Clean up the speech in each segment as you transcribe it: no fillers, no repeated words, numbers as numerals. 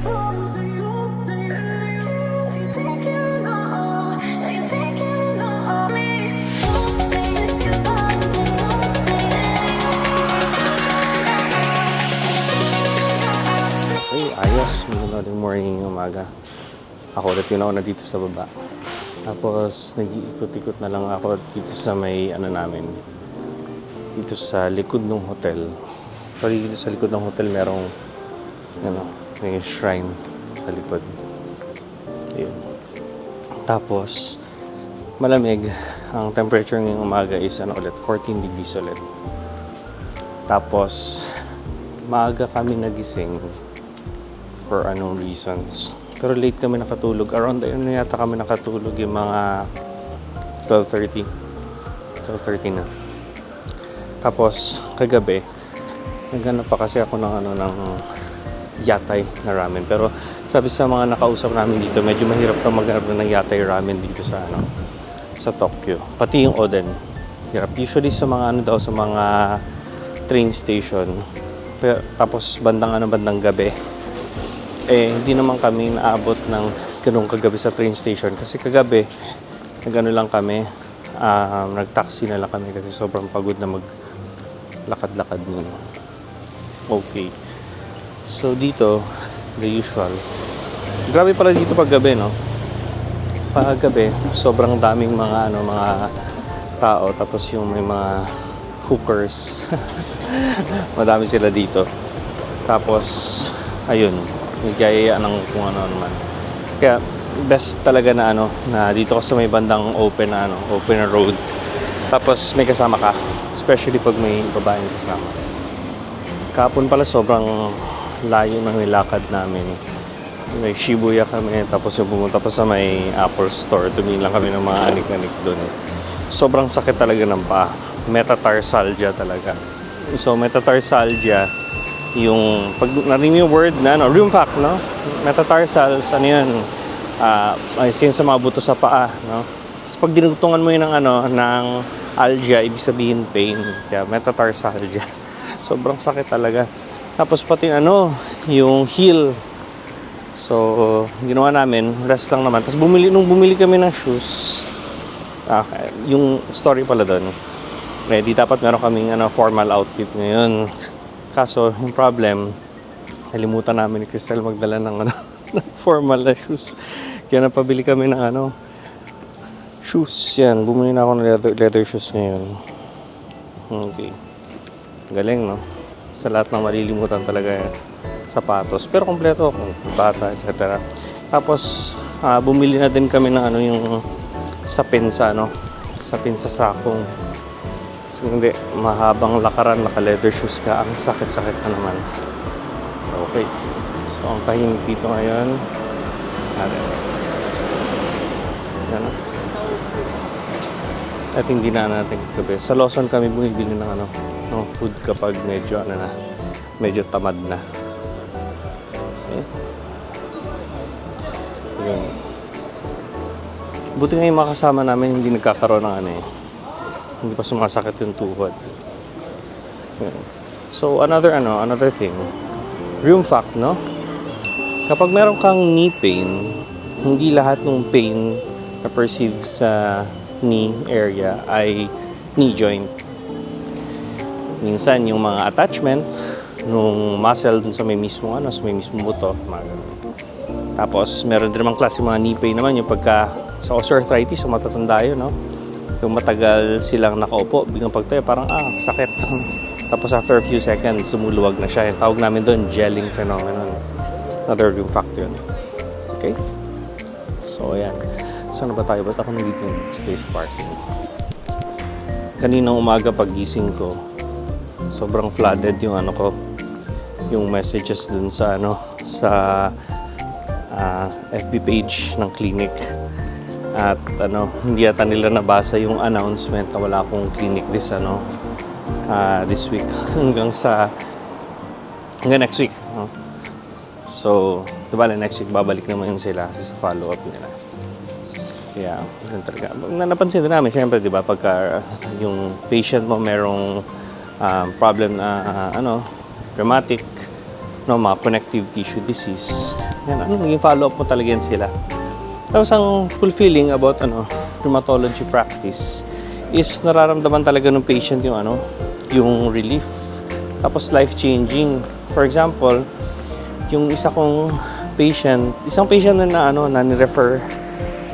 Ayos, magandang morning umaga. Ako ulit yun ako na dito sa baba. Tapos nag-iikot-ikot na lang ako dito sa may namin. Dito sa likod ng hotel. Sorry, dito sa likod ng hotel merong may shrine sa likod. Ayun. Tapos malamig. Ang temperature ngayong umaga is ulit 14 degrees ulit. Tapos maaga kami nagising for anong reasons. Pero late kami nakatulog. Around yata kami nakatulog yung mga 12:30 na. Tapos kagabi naghanap pa kasi ako ng yatay na ramen. Pero sabi sa mga nakausap namin dito, medyo mahirap ka maghanap ng yatay ramen dito sa sa Tokyo. Pati yung Oden. Hirap. Usually sa mga sa mga train station. Pero, tapos bandang gabi. Hindi naman kami naabot ng ganung kagabi sa train station. Kasi kagabi, lang kami, nag-taxi na lang kami kasi sobrang pagod na maglakad-lakad nun. Okay. So dito, the usual. Grabe pala dito paggabi, no? Paggabi, sobrang daming mga tao. Tapos yung may mga hookers. Madami sila dito. Tapos, ayun. Nagayaya ng kung ano naman. Kaya best talaga na na dito ka sa may bandang open na road. Tapos may kasama ka, especially pag may babaeng kasama. Kahapon pala sobrang layo ng nilakad namin. May Shibuya kami, tapos yung pumunta pa sa may Apple Store, tumingin lang kami ng mga anik-anik doon. Sobrang sakit talaga ng paa. Metatarsalgia talaga. So metatarsalgia, yung pag narinig yung word na rheum-fact, no? Metatarsals, yun? Yun sa mga buto sa paa, no? Tapos pag dinugtungan mo yun ng algia, ibig sabihin pain. Kaya metatarsalgia. Sobrang sakit talaga. Tapos pati yung heel. So, ginawa namin, rest lang naman. Tapos bumili kami ng shoes. Yung story pala doon. Di dapat meron kaming formal outfit ngayon. Kaso, yung problem, nalimutan namin ni Crystal magdala ng formal na shoes. Kaya napabili kami ng shoes. Yan, bumili na ako ng leather shoes ngayon. Okay. Galing, no? Sa lahat ng malilimutan talaga sapatos. Pero kompleto ako, bata, etc. Tapos, bumili na din kami ng yung sapin sa sakong. Kasi hindi, mahabang lakaran, naka-leather shoes ka, ang sakit-sakit na naman. Okay. So, ang tahimik dito ngayon. Yan. At hindi na natin gabi. Sa Lawson kami bumibili ng food kapag medyo, medyo tamad na. Okay. Yun. Buti nga yung mga kasama namin hindi nagkakaroon ng hindi pa sumasakit yung tuhod. So, another thing. Rheum-fact, no? Kapag meron kang knee pain, hindi lahat ng pain na perceive sa knee area ay knee joint. Minsan, yung mga attachment nung muscle dun sa may mismong buto. Tapos, meron din namang klase mga knee pain naman, yung pagka sa osteoarthritis, sa matatanda yun, no? Yung matagal silang nakaupo, biglang pagtayo, parang sakit. Tapos after a few seconds, sumuluwag na siya. Yung tawag namin doon, gelling phenomenon. Another rheum factor yun. Okay? So, ayan. Saan ba tayo? Ba't ako nandito stay sa parking? Kaninang umaga paggising ko, sobrang flooded yung yung messages dun sa sa FB page ng clinic. At hindi yata nila nabasa yung announcement na wala akong clinic this week hanggang next week. So, diba next week babalik naman sila sa follow-up nila. Kaya, yun talaga. Napansin din namin, syempre, diba, pagka yung patient mo merong problem na rheumatic, mga connective tissue disease, Yan, maging follow-up mo talaga yan sila. Tapos ang fulfilling about rheumatology practice is nararamdaman talaga ng patient yung relief. Tapos life-changing. For example, yung isang patient na ni-refer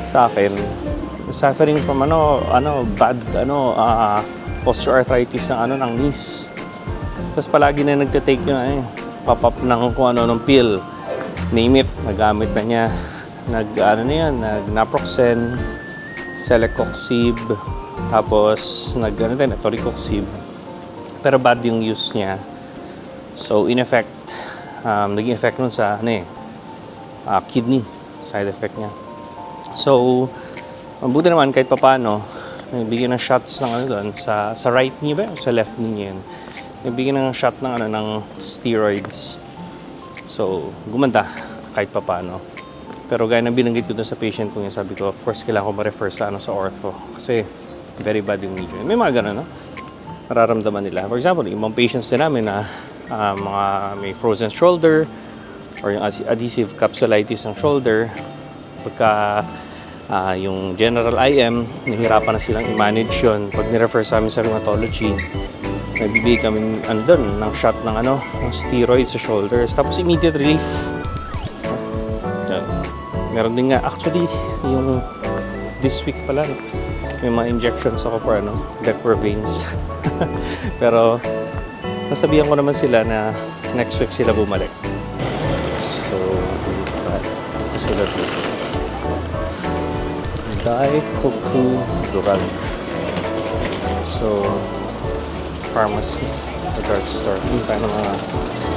sa akin, suffering from bad osteoarthritis ng knees. Tapos palagi na nagte-take yung pop-up ng kung ng pill. Name it, nagamit na niya. Naproxen, celecoxib, tapos toricoxib. Pero bad yung use niya. So in effect, naging effect nun sa kidney, side effect niya. So, mabuti naman kahit papaano, nagbigyan ng shots ng doon sa right knee ba? Sa left knee niya yun. Nagbigyan ng shot ng steroids. So, gumanda kahit papaano. Pero gaya ng binanggit ko doon sa patient ko, sabi ko, of course, kailangan ko ma-refer sa ortho. Kasi, very bad yung knee joint. May mga ganun, nararamdaman nila. For example, yung mga patients din namin na may frozen shoulder or yung adhesive capsulitis ng shoulder, pagka yung general IM, nahihirapan na silang i-manage yun. Pag ni-refer sa amin sa rheumatology, nagbibigay kami ng shot ng steroids sa shoulders. Tapos immediate relief. Meron din nga, actually, yung this week pala, may mga injections ako for Decor-Veins. Pero, nasabihan ko naman sila na next week sila bumalik. So, sulat dito. Daikoku Durag. So, pharmacy, the drugstore. Hindi tayo ng mga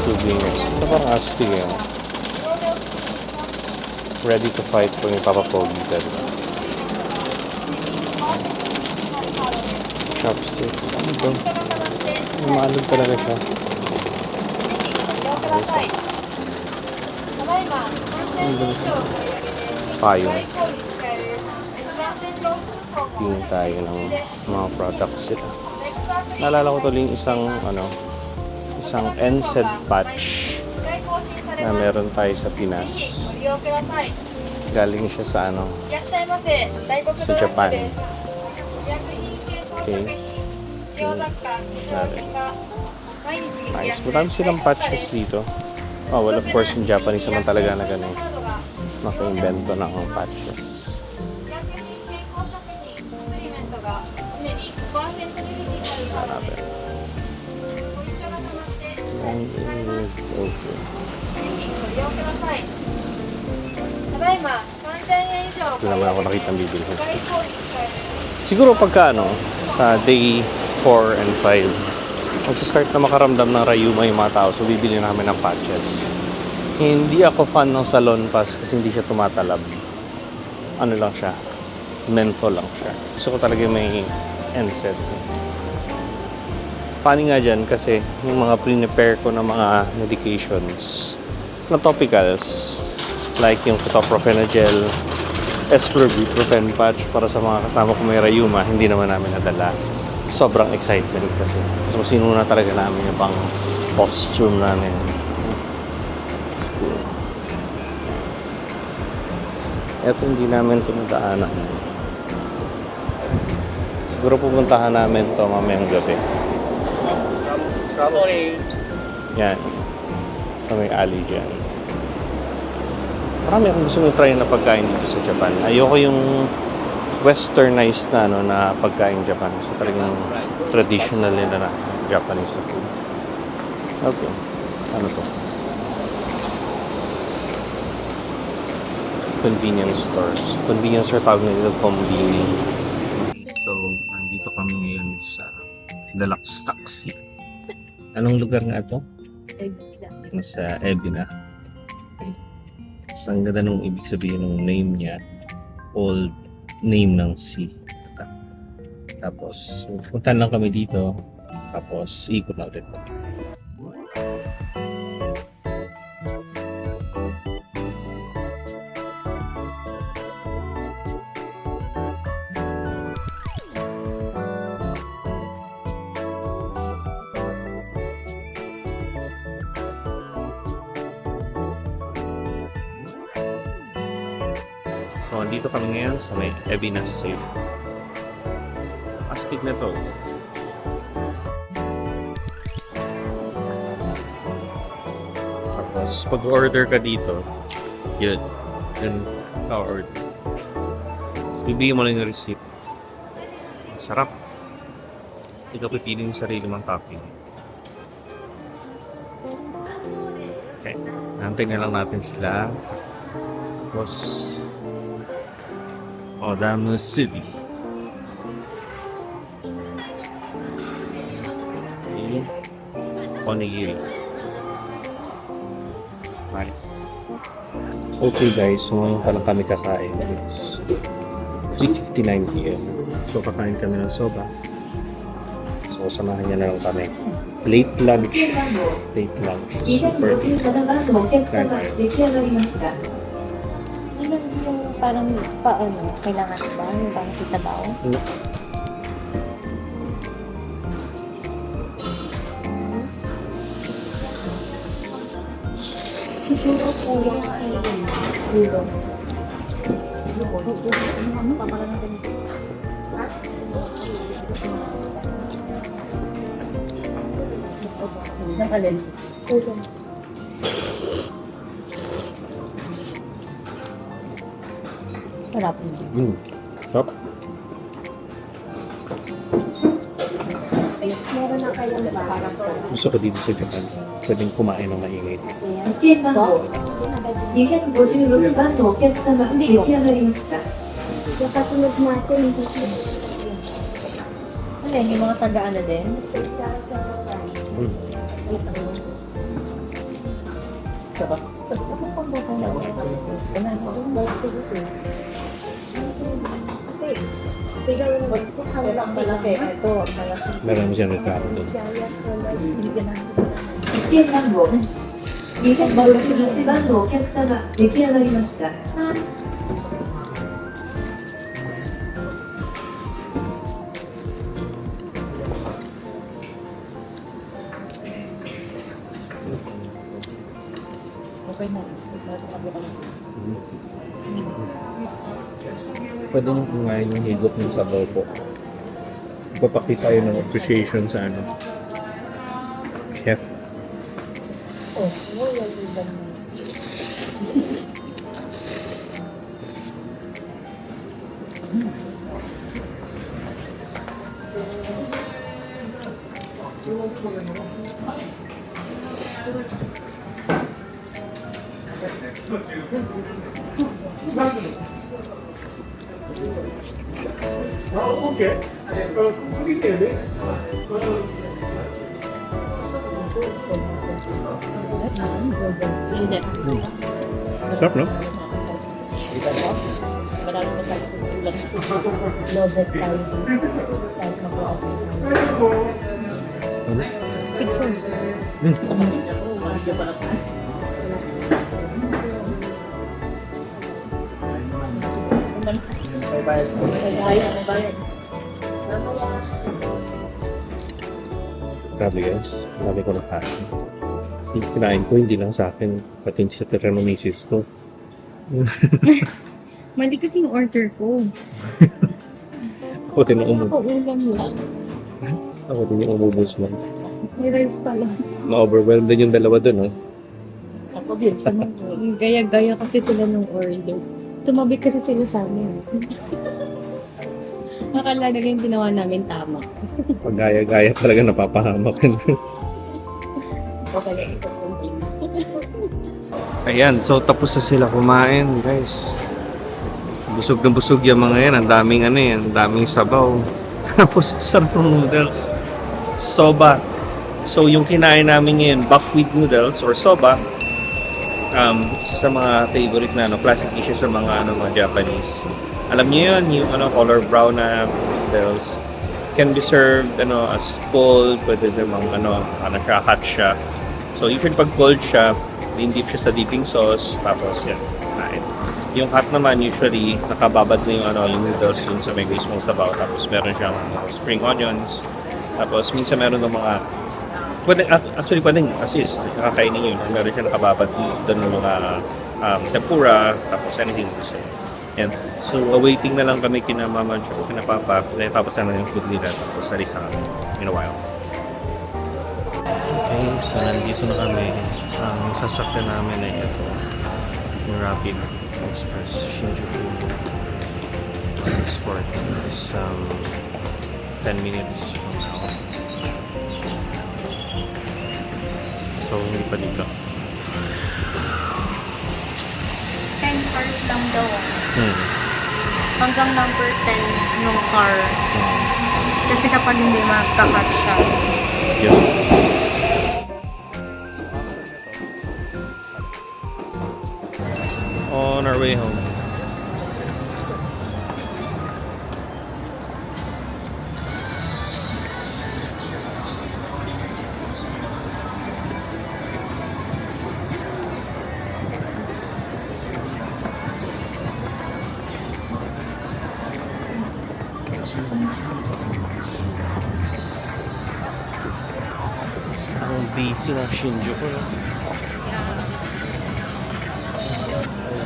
souvenirs. Ito parang astig yan. Ready to fight kung ipapapogi ka. Chopsticks. Ano ba? Malog talaga siya. Payong. Tingin tayo ng mga products sila. Naalala ko tuloy isang NSAID patch na meron tayo sa Pinas. Galing siya sa sa Japan. Okay. Nice. Marami silang patches dito. Oh, well, of course, yung Japanese naman talaga na ganun. Maka-invento ng patches. Hanapin. Okay. Hindi naman ako nakita ang bibili. Siguro pagka sa day 4 and 5, magsa-start na makaramdam ng rayuma yung mga tao, so bibili namin ng patches. Hindi ako fan ng Salon Pass kasi hindi siya tumatalab. Ano lang siya, menthol lang siya. Gusto ko talaga may NSAID. Funny nga dyan kasi yung mga pre-prepare ko ng mga medications na topicals, like yung Ketoprofen gel, Esflurbuprofen patch para sa mga kasama ko may rayuma, hindi naman namin nadala. Sobrang excitement kasi. So, sinuna talaga namin yung pang costume namin. It's cool. Ito hindi namin ito nadaanan. Siguro pupuntahan namin ito mamayang gabi. Yan. Sa may alley dyan. Marami akong gusto mong try na pagkain dito sa Japan. Ayoko yung westernized na pagkain Japan. So talagang traditional nila na Japanese food. Okay. Ano to? Convenience stores. Convenience store tawag na dito, Kombini. So, nandito kami ngayon sa Deluxe Taxi. Anong lugar nga ito? Ebina. Sa Ebina. Okay. So, ang ganda nung ibig sabihin ng name niya. Old name ng sea. Tapos, punta lang kami dito. Tapos, ikot na ulit kami. So, dito kami ngayon sa may Ebinas Sale. Astig na to. Tapos, pag-order ka dito, yun ka-order. So, bibigyan mo lang yung receipt. Sarap. Ikaw pipili yung sarili mong topping. Okay. Nantay na lang natin sila. Tapos, Odama City. Onigiri. Nice. Okay guys, so ngayon pa lang kami kakain. It's 3:59 p.m. So kakain kami ng soba. So samahan niya na lang kami. Late lunch. Late lunch. Super late. Ilan yung parang paano? Kailangan ba? Yung parang kitabaw? Siguro puro puro. Puro. Sarap. Stop. Meron na kayong parang Gusto ko dito sa Japan. Pwedeng kumain ng maingay. 券番号256番のお客様出来上がりました。 yung kasunod natin. Ano yun? Yung mga taga-ano din? Meron mo siyang reklamo doon. 券番号261番のお客様出来上がりました。 Pwede nyo kumain yung higop ng sabaw po. Ipapakita tayo ng appreciation sa ano. Chef. Hindi. Sarap, no? Lobet tayo. Picture. Grabe guys. Marami ko nakain. Kinain ko, hindi lang sa akin. Pati sa tira ng misis ko. Mali kasi yung order ko. Ako din ang Ako ulam lang. Ako din yung umubos lang. May rice pala. Ma-overwhelmed din yung dalawa dun, oh. Ako din. Gaya-gaya kasi sila ng order. Tumabi kasi sila sa amin. Akala nila yung ginawa namin tama. Pag gaya-gaya talaga napapahamak. Okay. Ayan, so tapos na sila kumain, guys. Busog na busog yung mga yan. Ang daming ano yan, ang daming sabaw. Tapos sarap ng noodles. Soba. So yung kinain namin ngayon, buckwheat noodles or soba. Isa sa mga favorite na classic dishes sa mga mga Japanese. Alam niyo yun, yung color brown na noodles can be served as cold, pwede namang siya, hot siya. So usually pag cold siya, din-dip siya sa dipping sauce, tapos yan, kain. Yung hot naman usually nakababad na yung noodles yun sa may mismong sabaw, tapos meron siyang spring onions, tapos minsan meron ng mga pwedeng assist, nakakainin yun. Meron siya nakababad doon ng mga tempura, tapos anything gusto. Yan. So, awaiting na lang kami kina Mama Jo, kina Papa. Tapos na yung food nila. Tapos salisa kami in a while. Okay, so nandito na kami. Ang sasakyan namin ay ito. Yung Rapid Express Shinjuku. Export is 10 minutes from now. So, hindi pa dito. 10 cars lang daw. Hmm. Hanggang number 10 ng car. Kasi kapag hindi magkakat siya. Yun. On our way home. Ang busy ng Shinjuku, no?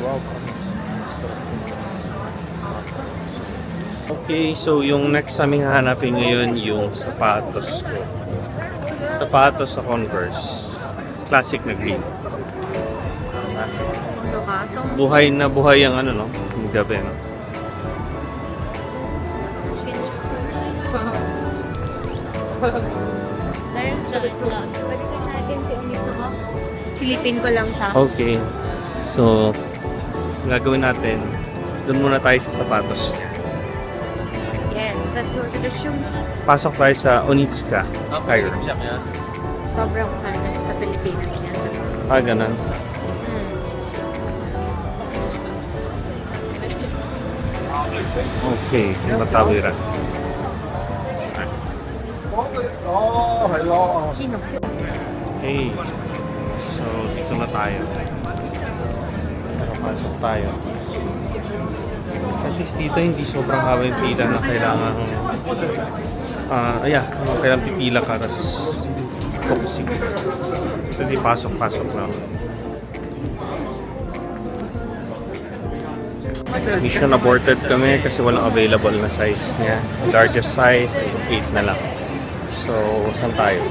Wow. Okay, so yung next aming hahanapin ngayon yung sapatos ko. Sapatos sa Converse. Classic na green. So, kaso, Buhay na buhay ang ano, no? Yung gabi, no? dahil siya, pwede ko natin si Uniso. Silipin ko lang siya. Okay. So, ang gagawin natin, doon muna tayo sa sapatos. Yes, let's go to the shoes. Pasok tayo sa Onitsuka, Cairo. Sobrang mahal na siya sa Pilipinas niya. Ah, ganun. Okay, yung matawiran. Kino. Okay. So, dito na tayo. Pero pasok tayo. At least dito hindi sobrang haba yung pila na kailangan kailangan pipila ka tapos focusing. Ito di pasok lang. Mission aborted kami kasi walang available na size niya. Largest size, 8 na lang. So, saan tayo?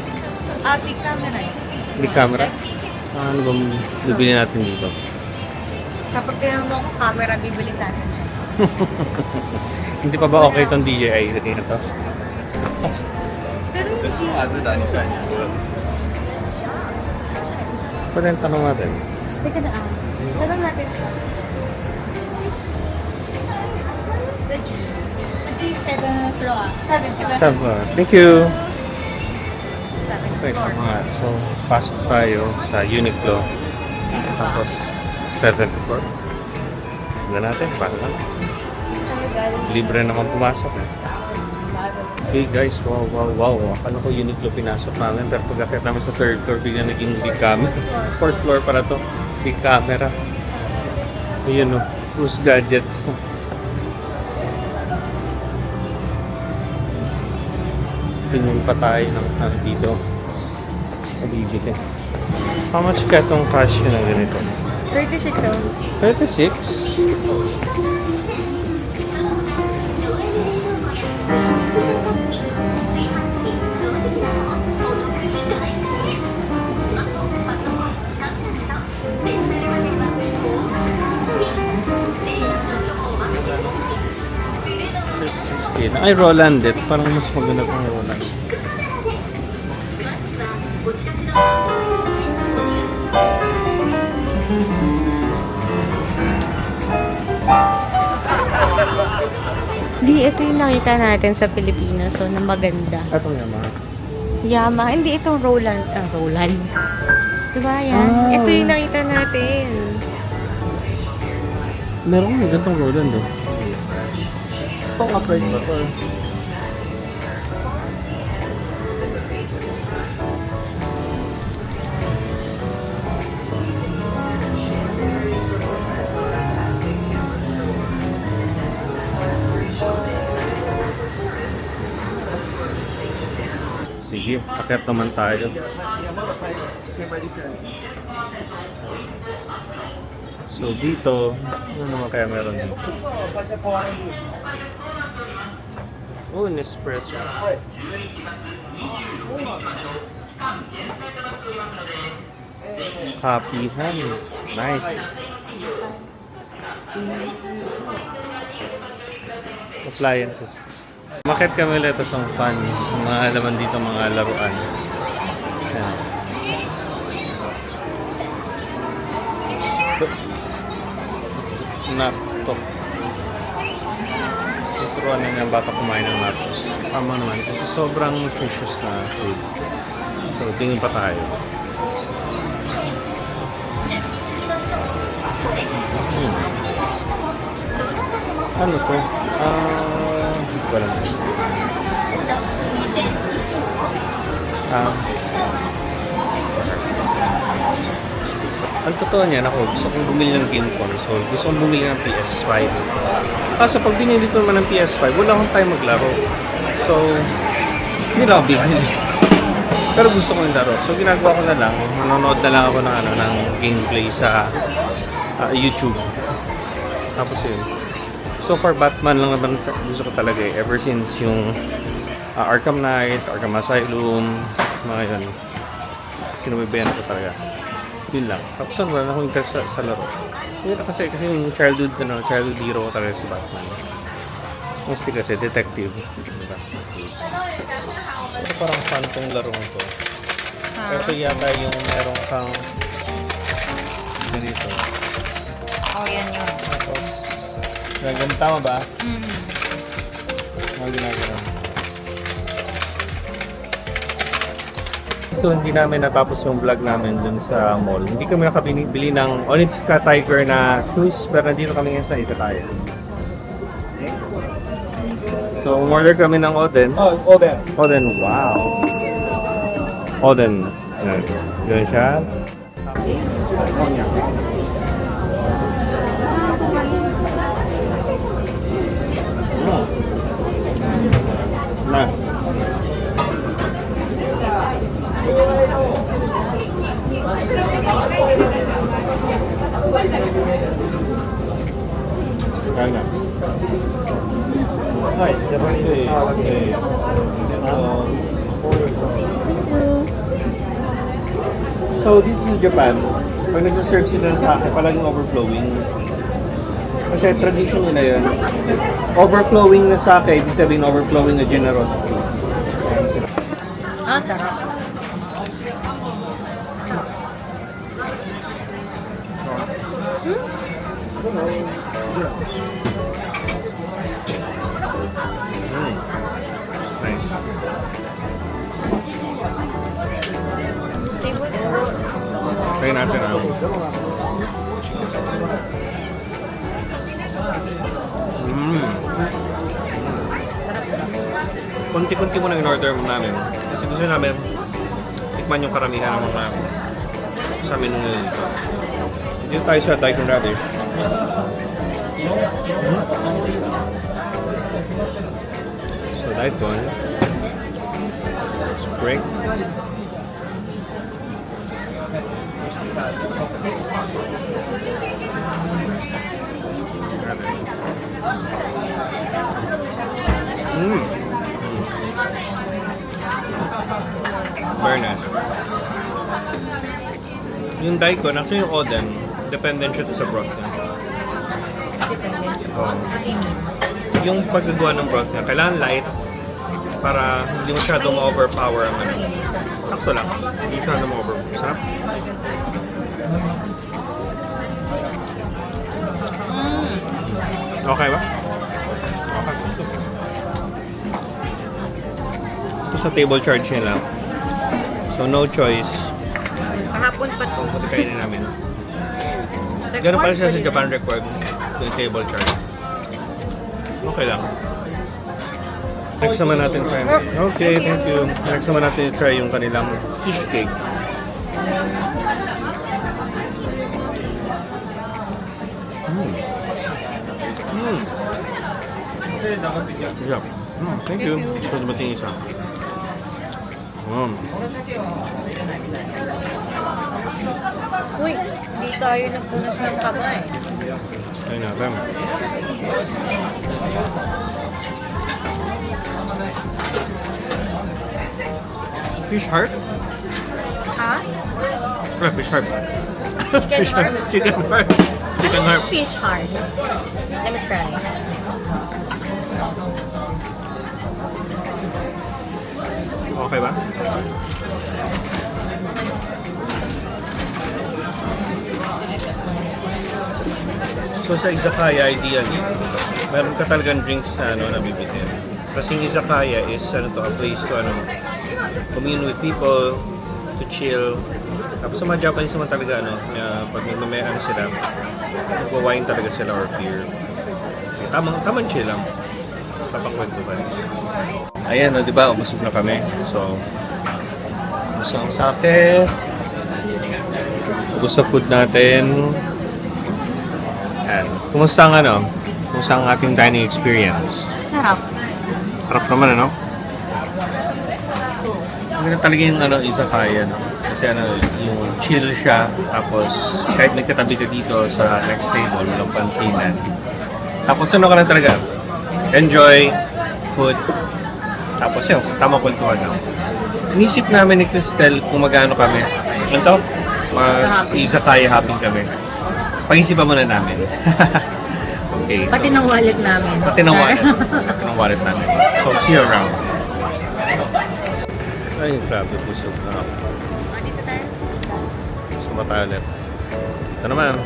Big camera. Big camera? Ano bang bibili natin dito? Kapag tinanong mo ang camera, bibili natin siya. Hindi pa ba okay itong DJI na to? Pero hindi siya. Pwede yung tanong natin. Teka na tanong natin. Thank you! Okay, nga. So, pasok tayo sa Uniqlo. Tapos, 7th floor. Tignan natin, paano lang. Libre naman pumasok. Okay guys, wow. Akala ko Uniqlo pinasok namin. Pero pagkakit namin sa 3rd floor, bigla naging big camera. 4th floor para to. Big camera. Ayun o, Cruise Gadgets. Tingin pa tayo ng dito. Bibili. How much ka itong cash na ganito? 36 36? Ay, Roland it. Parang mas maganda pang Roland. Di, ito yung nakita natin sa Pilipinas, so na maganda. Itong Yamaha. Yamaha, hindi itong Roland. Roland. Diba yan? Ah. Ito yung nakita natin. Meron kong gantong Roland oh. Itong upright ba ito? Sige, akyat naman tayo. So dito, ano naman kaya meron dito? Oh, Nespresso. Kapihan. Nice. Appliances. Bakit kami ulit sa fun? Mga laman dito, mga laruan. Ayan. Naptok. Tuturuan na niya bata kumain ng naptok. Tama naman kasi sobrang nutritious na food. So, tingin pa tayo. Ano to? Wala na. Ang totoo niyan ako, gusto kong bumili ng game console. Gusto kong bumili ng PS5. Kaso pag binili ko naman ng PS5, wala akong time maglaro. So, hindi lang ako bibili. Pero gusto ko yung laro. So, ginagawa ko na lang. Manonood na lang ako ng gameplay sa YouTube. Tapos yun. So far, Batman lang naman gusto ko talaga eh. Ever since yung Arkham Knight, Arkham Asylum, mga yun. Sinubaybayan ko talaga. Yun lang. Tapos wala na akong interest sa laro. Yun kasi yung childhood hero ko talaga si Batman. Mostly kasi detective. Diba? So parang fun tong laro to. Pero ito yata yung meron kang dito. Oh, yan yun. Tapos, ganun tama ba? Mga ginagawa. So, hindi namin natapos yung vlog namin dun sa mall. Hindi kami nakabili ng Onitsuka Tiger na shoes, pero nandito kami ngayon sa isa tayo. So, umorder kami ng Oden. Oh, Oden. Oden, wow! Oden. Yan siya. Na. Kaya. Hi, Japanese. Okay. So, this is Japan. Pag nagsaserve sila sa akin, palaging overflowing. Kasi tradition nila yun. Overflowing na sake, ibig sabihin overflowing na generosity. Ah, sarap. Nice. Try natin ang konti-konti mo lang in-order namin. Kasi gusto namin tikman yung karamihan ng mga sa menu nila dito. Dito tayo sa Daikon Radish. So Daikon. Spring. Very nice. Yung daikon, actually yung oden, dependent siya sa broth niya. Depende sa Oh. what do you mean? Yung paggagawa ng broth niya, kailangan light para hindi masyadong overpower ang ano. Sakto lang. Hindi masyadong over. Sarap. Okay ba? Okay. Ito sa table charge nila. So no choice. Kahapon pa to. Ito kainin namin. Ganun pala siya sa Japan record. So table charge. Okay lang. Next naman natin try. Okay, thank you. Next naman natin try yung kanilang fish cake. Yeah. Thank you. Ito dumating isa. Uy, hindi tayo napunas ng kamay. Ayun natin. Fish heart? Ha? Fish heart. Chicken heart? Chicken heart. Chicken heart. Fish heart. Let me try. Okay ba? So sa izakaya, ideally, meron ka talagang drinks na nabibitin. Kasi yung izakaya is a place to commune with people, to chill. Tapos sa mga Japanese naman talaga pag may sila, nagwa-wine talaga sila or beer. Okay, tamang chill lang. Papakwento pa rin. Ayan, di ba? Ubusog na kami. So, ubus ang sake. Ubus sa food natin. Ayan. Kumusta ang Kumusta ang ating dining experience? Sarap. Sarap naman, ano? Maganda talaga yung izakaya, no? Kasi yung chill siya. Tapos, kahit nagkatabi ka dito sa next table, walang pansinan. Tapos, ka lang talaga? Enjoy food. Tapos yun, tamang kwentuhan lang. Inisip namin ni Cristel kung magano kami. Ano? Mag-izakaya hopping kami. Pag-isipan muna namin. Okay, Pati ng wallet namin. Pati ng wallet namin. So, see you around. Ay, grabe, busog na ako. Dito tayo. Sumata ulit. Ito naman.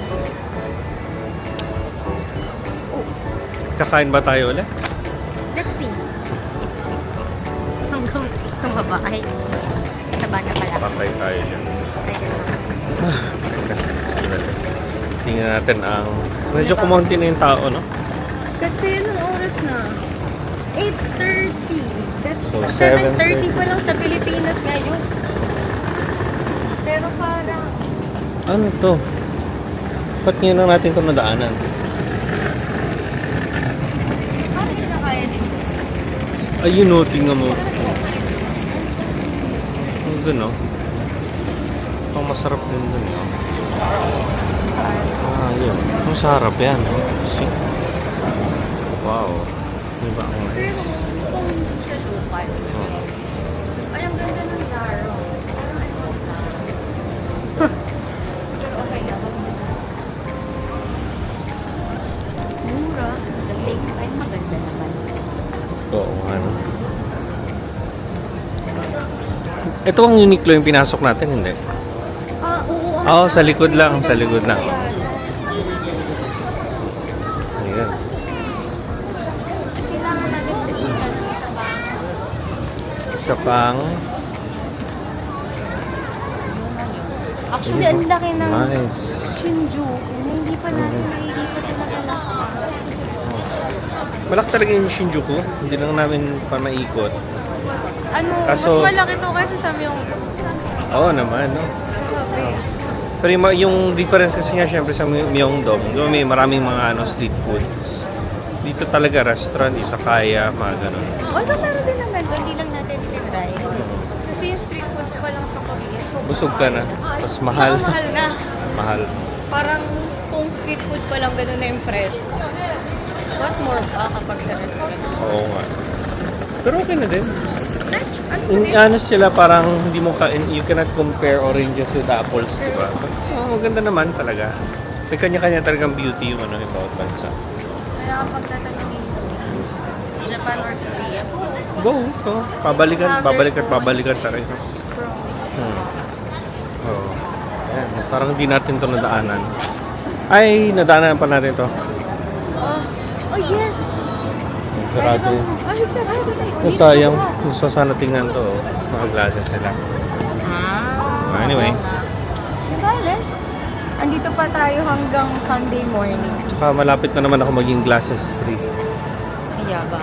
Kakain ba tayo ulit? Let's see. Hanggang tumaba. Ay, taba na pala. Patay tayo dyan. Tingnan natin ang... Medyo kumonti na yung tao, no? Kasi anong oras na? 8:30. That's So, 7:30 pa lang sa Pilipinas ngayon. Pero parang... Ano to? Ba't ngayon lang natin ito nadaanan? Parang isa kaya din. Ayun o, tingnan mo. Ang dun, no? Ang masarap din dun, no? Ah, yun. Ang sarap yan, no? See? Wow. Diba ang Pero nice? kung siya lokal. Oh. Ay, ang ganda ng Zaro. Parang ano ang Zaro? Okay na. Mura. At the same time, maganda naman. Oo, ano? Ito ang Uniqlo yung pinasok natin, hindi? Oo. Oo, sa likod lang, sa likod lang. Ayan. Kailangan natin magpunta sa bang. Isa pang... Actually, ang laki ng Nice. Shinjuku. Hindi pa natin nakikita talaga lahat. Malaki talaga yung Shinjuku. Hindi lang namin pa naikot. Ano, Kaso- mas malaki to kasi sa Myeongdong. Oo naman, no? Grabe. Pero yung difference kasi nga syempre sa Myeongdong, di ba may maraming mga street foods. Dito talaga restaurant, izakaya, mga ganun. Although meron din naman doon, hindi lang natin tinry. Kasi yung street foods pa lang sa Korea. So, Busog ka na. Tapos mahal. Mahal na. Mahal. Parang kung street food pa lang ganun na yung presyo. What more pa kapag sa restaurant? Oo nga. Pero okay na din. Fresh? Ano ba In din? honest sila parang hindi mo you cannot compare oranges with apples, di ba? Maganda naman talaga. May kanya-kanya talagang beauty yung yung bawat bansa. Kaya kapag tatanungin ko, Japan or Korea? Go. So, pabalikan talaga. Oh. Ayan, parang hindi natin to nadaanan. Ay, nadaanan pa natin to. Oh yes! Sarado yun. Ay, sarado na yun. Sayang. Gusto sana tingnan to. Mga glasses sila. Anyway. Bale, andito pa tayo hanggang Sunday morning. Tsaka malapit na naman ako maging glasses free. Yaba.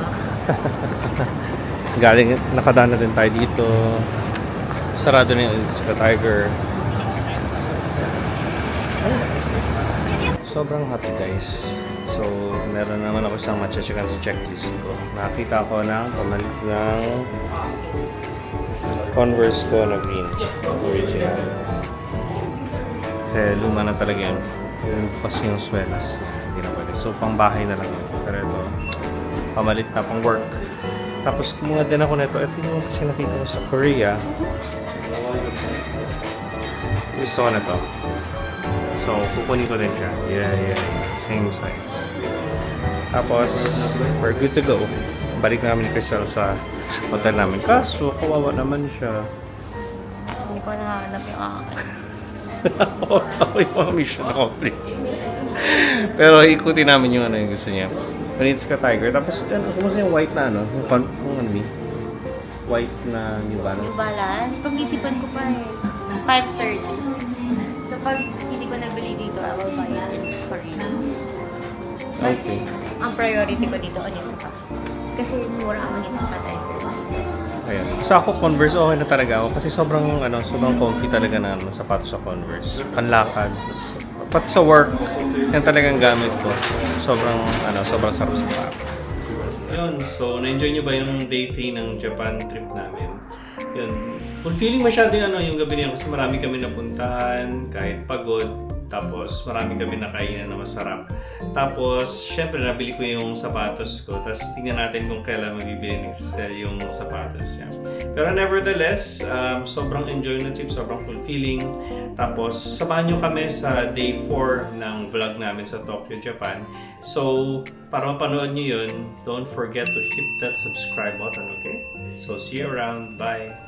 Galing, nakadaan na din tayo dito. Sarado na yung Iska Tiger. Sobrang hot guys. So, meron naman ako isang matcha-checkan sa checklist ko. Nakita ko ng pamalit ng Converse ko na green. Original. Kasi luma na talaga yun. Yung pas yung swelas. Hindi na pwede. So, pang bahay na lang yun. Pero ito, pamalit na pang work. Tapos, kumuha din ako nito. Ito yung kasi nakita ko sa Korea. Gusto ko na to. So, kukunin ko din siya. Yeah. Same size. Tapos, we're good to go. Balik namin ni Crystal sa hotel namin. Kaso, kawawa naman siya. Hindi ko nahanap yung akin. Ako yung mga mission accomplished. Pero ikutin namin yung ano yung gusto niya. Panitska Tiger. Tapos, ano, kumusta yung white na ano? Yung ano ni? White na New Balance. New Balance, pag-isipan ko pa eh. 5:30. Kapag hindi ko nabili dito, I will buy it in Korea. Okay. Ang priority ko dito, Onitsuka. Kasi mura ang Onitsuka Tiger. Ayan. Sa ako, Converse, okay na talaga ako. Kasi sobrang comfy talaga na sapatos sa Converse. Panlakad. Pati sa work, yan talagang gamit ko. Sobrang sarap sa sapatos. Yun, so na-enjoy nyo ba yung day 3 ng Japan trip namin? Yun, fulfilling masyado yung gabi niya kasi marami kami napuntahan, kahit pagod. Tapos marami kami nakainan na masarap. Tapos, syempre nabili ko yung sapatos ko. Tapos tingnan natin kung kailan mabibili ni Crystal yung sapatos niya. Pero nevertheless, sobrang enjoy na trip, sobrang fulfilling. Tapos, samahan nyo kami sa day 4 ng vlog namin sa Tokyo, Japan. So, para mapanood nyo yun, don't forget to hit that subscribe button, okay? So, see you around. Bye!